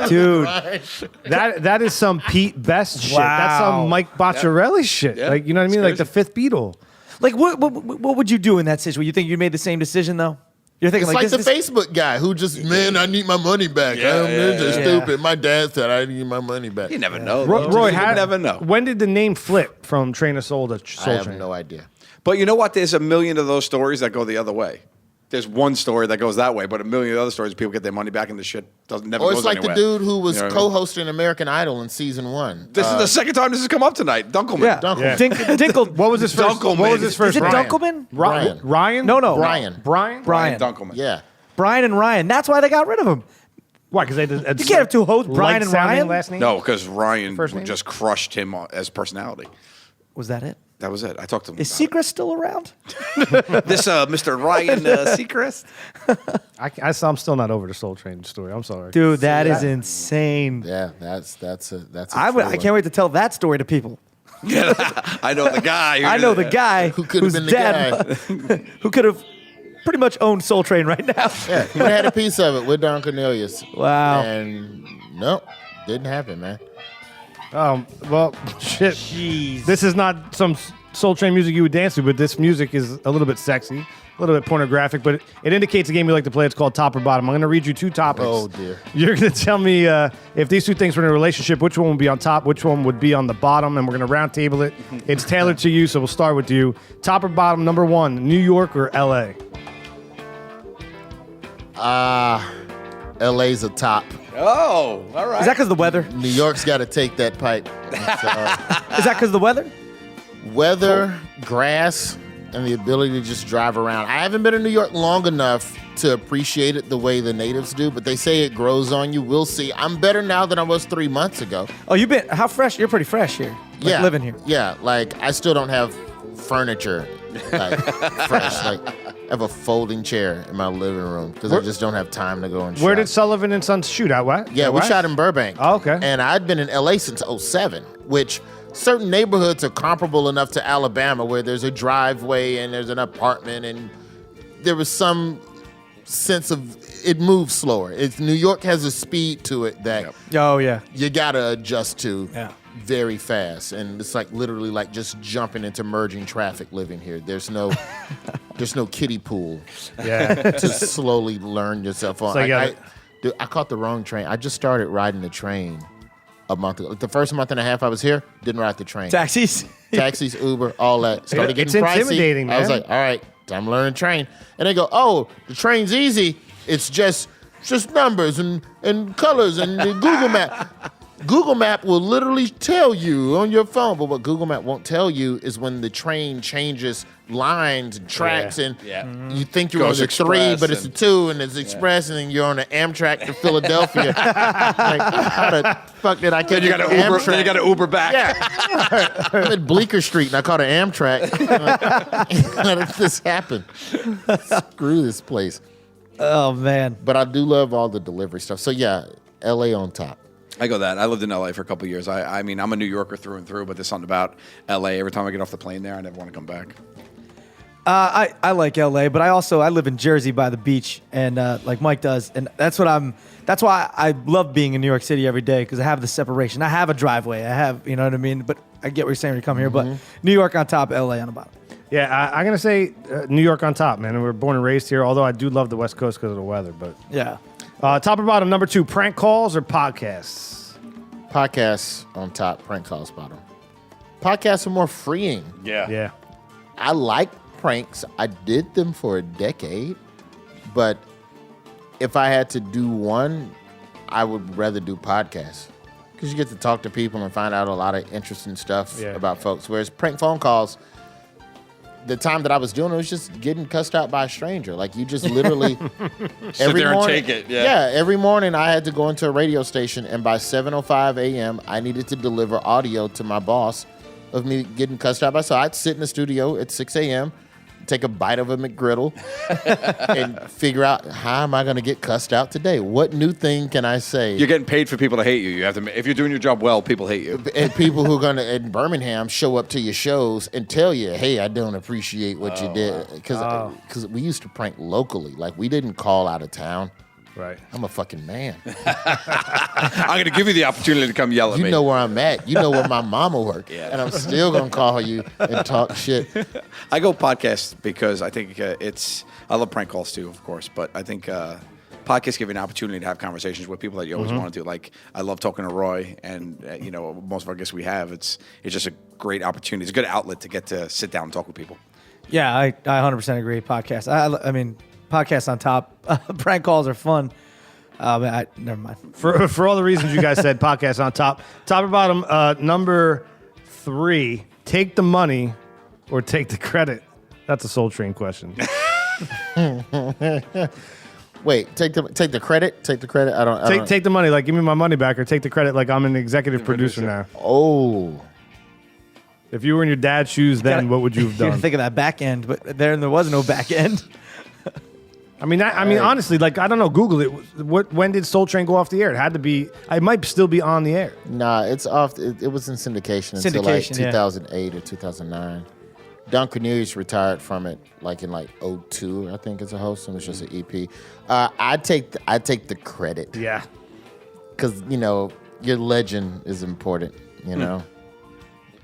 Dude. That is some Pete Best shit. That's Wow. some Mike Bocciarelli shit. Yeah. Like, you know what I mean? Like the fifth Beatle. Like, what would you do in that situation? You think you made the same decision, though? You're thinking It's like this, the Facebook guy who just, man, I need my money back. Yeah, I'm yeah, just yeah. stupid. My dad said I need my money back. You never know. Roy, you never know. When did the name flip from Train of Soul to I Soul have Train? no idea. But you know what? There's a million of those stories that go the other way. There's one story that goes that way, but a million other stories people get their money back and the shit never Or goes it's like anywhere. the dude who was You know what I mean? co-hosting American Idol in season 1. This is the second time this has come up tonight. Dunkelman. Yeah. Dunkelman. Dinkle. What was his first? Dunkelman. What was his first? Is it Ryan? Dunkelman? Brian. Ryan? No. Brian. Brian? Brian. Dunkelman. Yeah. Brian and Ryan. That's why they got rid of him. Why? Because they You can't have two hosts, Brian and Ryan. Last name? No, because Ryan First name? just crushed him as personality. Was that it? That was it. I talked to him. Is about Seacrest still around? it. This Mr. Ryan Seacrest? I'm still not over the Soul Train story. I'm sorry. Dude, that is insane. Yeah, that's a I can't wait to tell that story to people. I know the guy. I know the guy Who could have whose been the dad who could have pretty much owned Soul Train right now. Yeah, we had a piece of it with Don Cornelius. Wow. And nope, didn't happen, man. Well, shit. Jeez. This is not some Soul Train music you would dance to, but this music is a little bit sexy, a little bit pornographic, but it indicates a game we like to play. It's called Top or Bottom. I'm going to read you two topics. Oh, dear. You're going to tell me if these two things were in a relationship, which one would be on top, which one would be on the bottom, and we're going to round table it. It's tailored to you, so we'll start with you. Top or bottom, number one, New York or L.A.? LA's a top. Oh, all right. Is that because of the weather? New York's got to take that pipe. Is that because of the weather? Weather, grass, and the ability to just drive around. I haven't been in New York long enough to appreciate it the way the natives do, but they say it grows on you. We'll see. I'm better now than I was 3 months ago. Oh, you've been, how fresh? You're pretty fresh here. Like living here. Yeah, like I still don't have furniture like fresh. Like I have a folding chair in my living room because I just don't have time to go and Where shop. did Sullivan and Sons shoot at? What? Yeah, we What? shot in Burbank. Oh, okay. And I'd been in LA since 07, which certain neighborhoods are comparable enough to Alabama where there's a driveway and there's an apartment and there was some sense of it moves slower. New York has a speed to it that Oh, yeah. you gotta adjust to Yeah. very fast. And it's like literally like just jumping into merging traffic living here. There's no kiddie pool Yeah. to slowly learn yourself on. So you gotta- Dude, I caught the wrong train. I just started riding the train a month ago. Like the first month and a half I was here, didn't ride the train. Taxis. Taxis, Uber, all that. Started It's getting pricey. intimidating, I was man. like, all right, time to learn train. And they go, oh, the train's easy. It's just numbers and colors and the Google Map. Google Map will literally tell you on your phone, but what Google Map won't tell you is when the train changes lines and tracks, and Yeah. you think you're on Goes the 3, Express but it's a 2, and it's Express, and then you're on the Amtrak to Philadelphia. Like, how the fuck did I catch Then you got an to Uber. Amtrak? Then you got to Uber back. Yeah. I'm at Bleecker Street, and I caught an Amtrak. How did this happen? Screw this place. Oh man. But I do love all the delivery stuff. So yeah, LA on top. I go that. I lived in LA for a couple of years. I mean, I'm a New Yorker through and through, but there's something about LA. Every time I get off the plane there, I never want to come back. I like LA, but I live in Jersey by the beach, and like Mike does, and that's why I love being in New York City every day, because I have the separation. I have a driveway. I have, you know what I mean. But I get what you're saying when you come here. But New York on top, LA on the bottom. Yeah, I'm gonna say New York on top, man. We're born and raised here. Although I do love the West Coast because of the weather. But Yeah. top or bottom, number 2, prank calls or podcasts? Podcasts on top, prank calls bottom. Podcasts are more freeing. Yeah. I like pranks. I did them for a decade, but if I had to do one, I would rather do podcasts, because you get to talk to people and find out a lot of interesting stuff about folks. Whereas prank phone calls, the time that I was doing it was just getting cussed out by a stranger. Like, you just literally Sit there and take it. Yeah. every morning I had to go into a radio station, and by 7:05 a.m. I needed to deliver audio to my boss of me getting cussed out by. So I'd sit in the studio at 6 a.m., take a bite of a McGriddle, and figure out, how am I going to get cussed out today? What new thing can I say? You're getting paid for people to hate you. You have to. If you're doing your job well, people hate you. And people who are going to, in Birmingham, show up to your shows and tell you, hey, I don't appreciate what you did. Because we used to prank locally. Like, we didn't call out of town. Right. I'm a fucking man. I'm going to give you the opportunity to come yell at me. You know where I'm at. You know where my mama worked. Yeah. And I'm still going to call you and talk shit. I go podcasts because I think I love prank calls too, of course, but I think podcasts give you an opportunity to have conversations with people that you always wanted to. Like, I love talking to Roy, and most of our guests we have, it's just a great opportunity. It's a good outlet to get to sit down and talk with people. Yeah, I 100% agree. Podcast. I mean, podcasts on top. Prank calls are fun. Never mind. For all the reasons you guys said, podcasts on top. Top or bottom, number 3, take the money or take the credit? That's a Soul Train question. Wait, take the credit? Take the credit? I don't Take the money, like give me my money back, or take the credit like I'm an executive producer now. Oh. If you were in your dad's shoes then, what would you have You done? think of that back end, but there was no back end. I mean, honestly, like, I don't know. Google it. When did Soul Train go off the air? It had to be. It might still be on the air. Nah, it's off. It was in syndication until like 2008 or 2009. Don Cornelius retired from it like in 2002, I think, as a host, and it was just an EP. I take the credit. Yeah. Because your legend is important.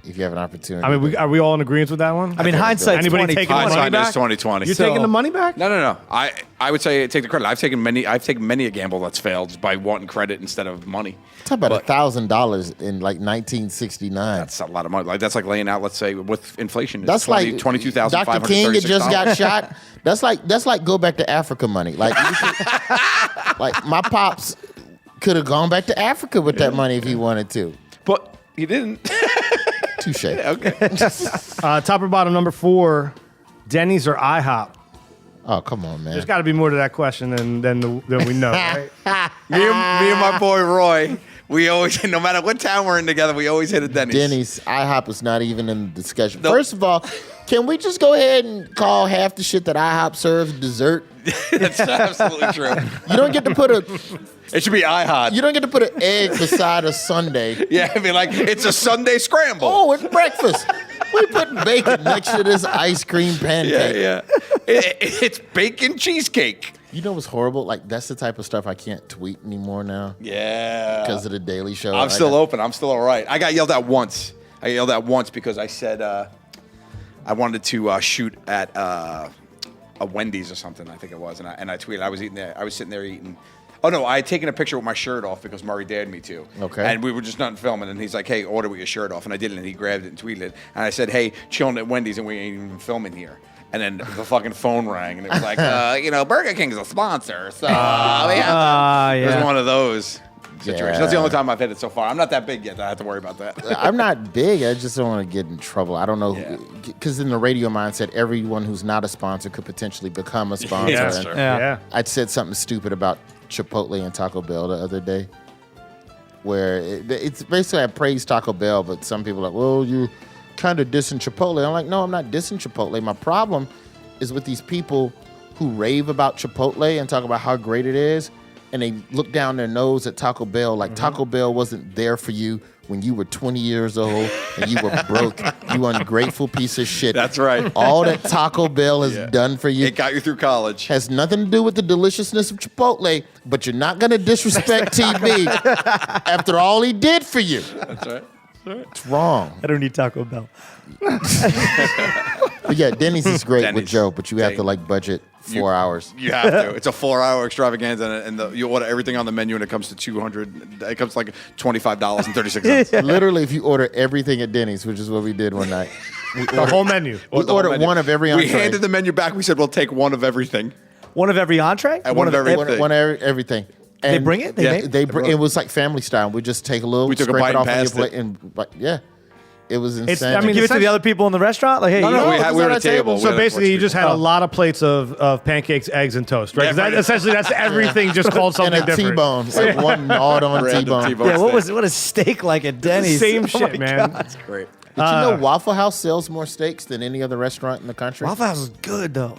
If you have an opportunity. I mean, are we all in agreement with that one? I mean, hindsight's Anybody 2020. taking the money Hindsight back? is 2020. You're taking the money back? No. I would say take the credit. I've taken many a gamble that's failed just by wanting credit instead of money. Talk about $1,000 in 1969. That's a lot of money. That's like laying out, let's say, with inflation. It's That's like $22,536. Dr. King had just got shot. That's like go back to Africa money. Like my pops could have gone back to Africa with that money if he wanted to. But he didn't. Touche. Okay. Top or bottom, number 4, Denny's or IHOP? Oh, come on, man. There's got to be more to that question than we know, right? me and my boy Roy, we always, no matter what town we're in together, we always hit a Denny's. Denny's, IHOP is not even in the discussion. Nope. First of all, can we just go ahead and call half the shit that IHOP serves dessert? That's absolutely true. You don't get to put It should be IHOP. You don't get to put an egg beside a sundae. Yeah, I mean, like, it's a Sunday scramble. Oh, it's breakfast. We put bacon next to this ice cream pancake. Yeah. It's bacon cheesecake. You know what's horrible? Like, that's the type of stuff I can't tweet anymore now Yeah. because of the Daily Show. I'm still open. I'm still all right. I got yelled at once. Because I said I wanted to shoot at a Wendy's or something, I think it was. And I tweeted. I was sitting there eating. Oh, no, I had taken a picture with my shirt off because Murray dared me to. Okay. And we were just not filming, and he's like, hey, order with your shirt off. And I did it, and he grabbed it and tweeted it. And I said, hey, chilling at Wendy's, and we ain't even filming here. And then the fucking phone rang, and it was like, Burger King's a sponsor. So, it was one of those. situation. Yeah. That's the only time I've hit it so far. I'm not that big yet. I have to worry about that. I'm not big. I just don't want to get in trouble. I don't know. Yeah. Because in the radio mindset, everyone who's not a sponsor could potentially become a sponsor. Yeah, that's And true. Yeah. I'd said something stupid about Chipotle and Taco Bell the other day, where it's basically I praised Taco Bell, but some people are like, well, you kind of dissing Chipotle. I'm like, no, I'm not dissing Chipotle. My problem is with these people who rave about Chipotle and talk about how great it is, and they look down their nose at Taco Bell like Taco Bell wasn't there for you when you were 20 years old and you were broke, you ungrateful piece of shit. That's right. All that Taco Bell has done for you It got you through college. has nothing to do with the deliciousness of Chipotle, but you're not going to disrespect TB after all he did for you. That's right. It's wrong. I don't need Taco Bell. But yeah, Denny's is great with Denny's. Joe, but you have to like budget 4 hours. You have to. It's a 4-hour extravaganza, and you order everything on the menu, and it comes to $200. It comes to like $25.36. Literally, if you order everything at Denny's, which is what we did one night, The whole menu. we The whole ordered menu. one of every We entree. handed the menu back. We said we'll take one of everything. One of every entree? And one of everything. one of everything. They bring it? They Yeah. make it? They it was like family style. We just take a little, We took a scrape bite it and off on your passed plate, it. and yeah, it was insane. I mean, Give it to the essentially- other people in the restaurant? Like, hey, No, you no, know, we it had was we on were our at a table. table. We So had basically, you porch just had a lot of plates of pancakes, eggs, and toast, right? Yeah, 'Cause that, right. essentially, that's everything just called and something a different. T-bone, like one gnawed-on Random T-bone. T-bone yeah, steak. what is steak like at Denny's? Same Oh shit, my man. God. Great. Did you know Waffle House sells more steaks than any other restaurant in the country? Waffle House is good, though.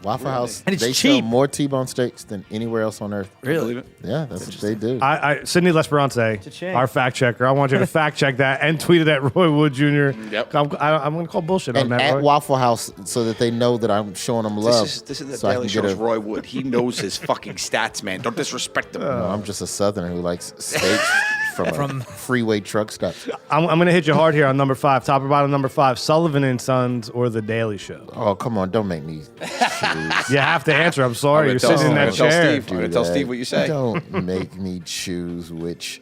Waffle House, And it's they cheap. sell more T-bone steaks than anywhere else on earth. Believe it? Yeah, that's what they do. Sydney Lesperance, Cha-ching. our fact checker, I want you to fact check that and tweet it at Roy Wood Jr. Yep. I'm going to call bullshit on and that, at Roy. Waffle House, so that they know that I'm showing them love. This is the so I Daily can get Show's a- Roy Wood. He knows his fucking stats, man. Don't disrespect him. No, I'm just a Southerner who likes steaks from a freeway truck stop. I'm going to hit you hard here on number 5, top or bottom number 5, Sullivan and Sons or The Daily Show. Oh, come on, don't make me choose. You have to answer. I'm sorry. You're tell sitting in that Steve. Tell chair. Steve. I'm gonna tell that. Steve what you say. Don't make me choose which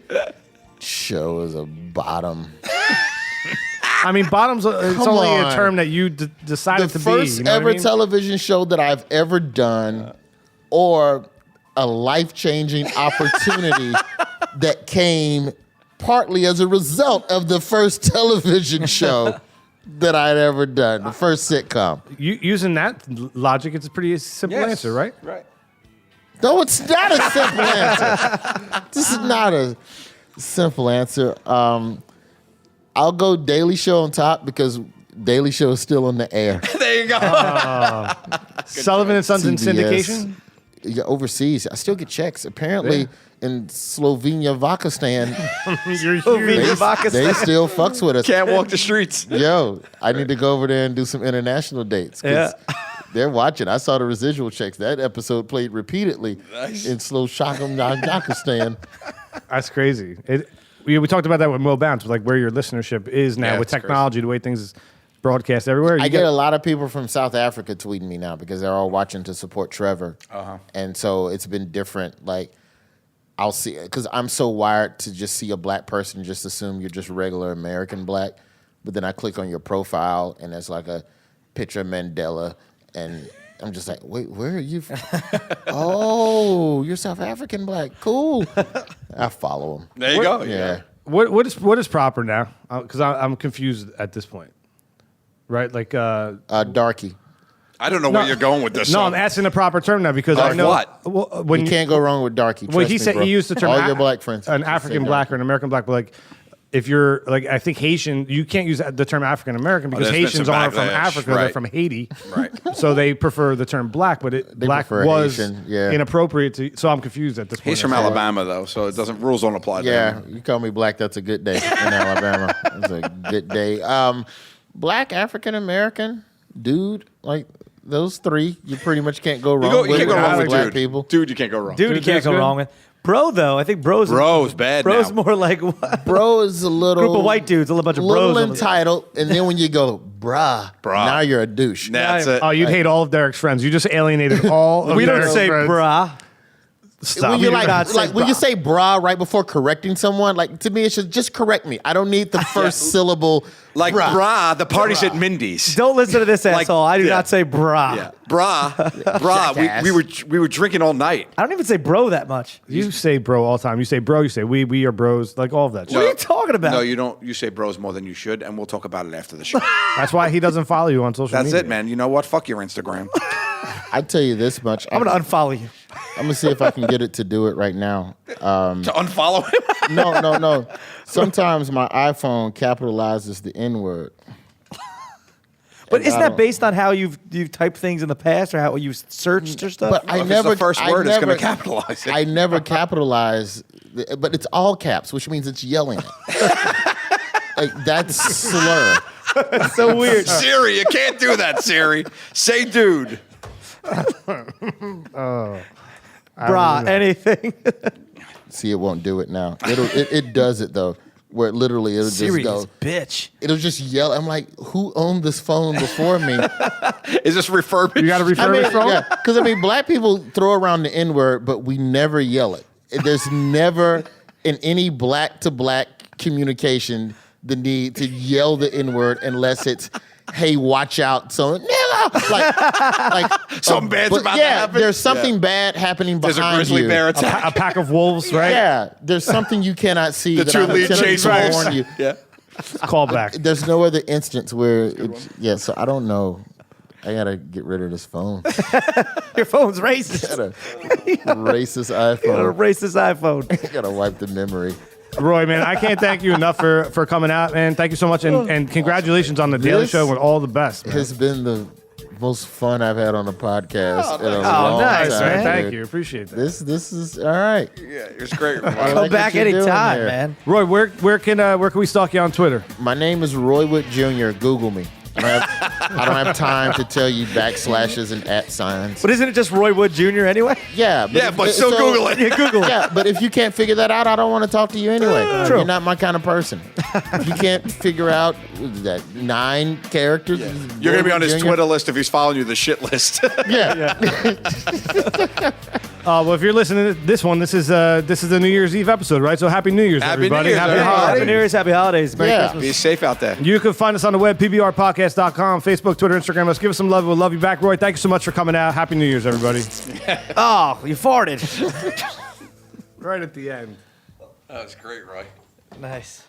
show is a bottom. I mean, bottom's it's Come only a on. term that you decided The to first be. You know ever what I mean? television show that I've ever done, or a life-changing opportunity that came partly as a result of the first television show that I'd ever done, the first sitcom. Using that logic, it's a pretty simple answer, right? Right. No, it's not a simple answer. This is not a simple answer. I'll go Daily Show on top because Daily Show is still on the air. There you go. Sullivan and Sons in CBS. syndication. Yeah, overseas, I still get checks. Apparently, in Slovenia, Vakistan, You're Slovenia. huge. they still fucks with us. Can't walk the streets. Yo, I need to go over there and do some international dates. 'Cause Yeah. they're watching. I saw the residual checks. That episode played repeatedly Nice. in Slovenia. That's crazy. We talked about that with Mo Bounce, like where your listenership is now Yeah, with it's technology, the way things is broadcast everywhere. You I get a lot of people from South Africa tweeting me now because they're all watching to support Trevor. And so it's been different. Like, I'll see, because I'm so wired to just see a black person, just assume you're just regular American black. But then I click on your profile and there's like a picture of Mandela. And I'm just like, wait, where are you from? Oh, you're South African black. Cool. I follow him. There you go. Yeah. What is proper now? Because I'm confused at this point. Right, like Darky. I don't know where you're going with this. No, son. I'm asking the proper term now because I Of know what? Well, when You can't go wrong with Darky. Well, Trust he me, said bro. he used the term All your black friends. an just say African Darky. black or an American black, but like if you're like I think Haitian, you can't use the term African American because there's been Haitians some aren't from backlash, Africa; they're right. from Haiti, Right. so they prefer the term black. But black prefer was Haitian, yeah. inappropriate to. So I'm confused at this point. He's from Alabama though, so it doesn't rules don't apply. To Yeah, him. you call me black, that's a good day in Alabama. That's a good day. Black, African American, dude, like those three, you pretty much can't go wrong You with. can't go when it wrong comes with to black dude. people. Dude, you can't go wrong. Dude, you Dude, can't that's go good. wrong with. Bro, though, I think bro's bad Bro's now. more like what? Bro is a little Group of white dudes, a little bunch of little bros on the- entitled, and then when you go, bruh, now you're a douche. That's it. Oh, you'd hate all of Derek's friends. You just alienated all of We don't Derek's say friends. brah. Stop. When you not like, say when you brah. say brah right before correcting someone, like to me, it should just correct me. I don't need the first syllable. Like, brah, the party's at Mindy's. Don't listen to this Like, asshole. I do yeah. not say brah. Yeah. Brah, Jackass. we were drinking all night. I don't even say bro that much. You say bro all the time. You say bro. You say we are bros. Like all of that. What are you talking about? No, you don't. You say bros more than you should, and we'll talk about it after the show. That's why he doesn't follow you on social That's media. it, man. You know what? Fuck your Instagram. I tell you this much. I'm gonna unfollow you. I'm gonna see if I can get it to do it right now. To unfollow him? No. Sometimes my iPhone capitalizes the N word. But isn't I that don't- based on how you've typed things in the past or how you searched or stuff? But I If it's never. the first I word, it's never- gonna capitalize it. I never capitalize, but it's all caps, which means it's yelling. Like that's slur. so weird. Siri, you can't do that, Siri. Say dude. Brah, anything. See, it won't do it now. It does it though, where literally it'll Serious just go. bitch. It'll just yell. I'm like, who owned this phone before me? Is this refurbished? You got to refurbish phone. Yeah, because black people throw around the N word, but we never yell it. There's never in any black to black communication the need to yell the N word unless it's, hey, watch out, so nigga, like Something bad's but about to yeah, happen. there's something bad happening There's a behind grizzly you. bear A attack. pack of wolves, right? Yeah, there's something you cannot see. The that two I'm lead attempting chase to wolves. warn you. Yeah. Call back. There's no other instance where, so I don't know. I gotta get rid of this phone. Your phone's racist. Gotta racist Gotta iPhone. erase this iPhone. Gotta wipe the memory. Roy, man, I can't thank you enough for coming out, man. Thank you so much, and congratulations on the Daily This Show and all the best, man. Has been the most fun I've had on a podcast in a Oh, long nice, time. man. Thank dude. you, appreciate that. This is all right. Yeah, it's great. I Come like what back you're doing anytime, here. man. Roy, where can we stalk you on Twitter? My name is Roywood Jr. Google me. I don't have time to tell you backslashes and @ signs. But isn't it just Roy Wood Jr. anyway? Yeah, Yeah, but still Google it. Yeah, Google it. Yeah, but if you can't figure that out, I don't want to talk to you anyway. True. You're not my kind of person. If you can't figure out what is that 9 characters, You're gonna be on his Jr. Twitter list if he's following you, the shit list. Yeah. Well, if you're listening to this one, this is the New Year's Eve episode, right? So happy New Year's, Happy New everybody. Year's, Happy everybody. holidays. Happy New Year's, happy holidays. Merry Yeah. Christmas. Be safe out there. You can find us on the web, PBRPODCAST.com, Facebook, Twitter, Instagram. Let's give us some love. We'll love you back. Roy, thank you so much for coming out. Happy New Year's, everybody. Oh, you farted. Right at the end. That was great, Roy. Nice.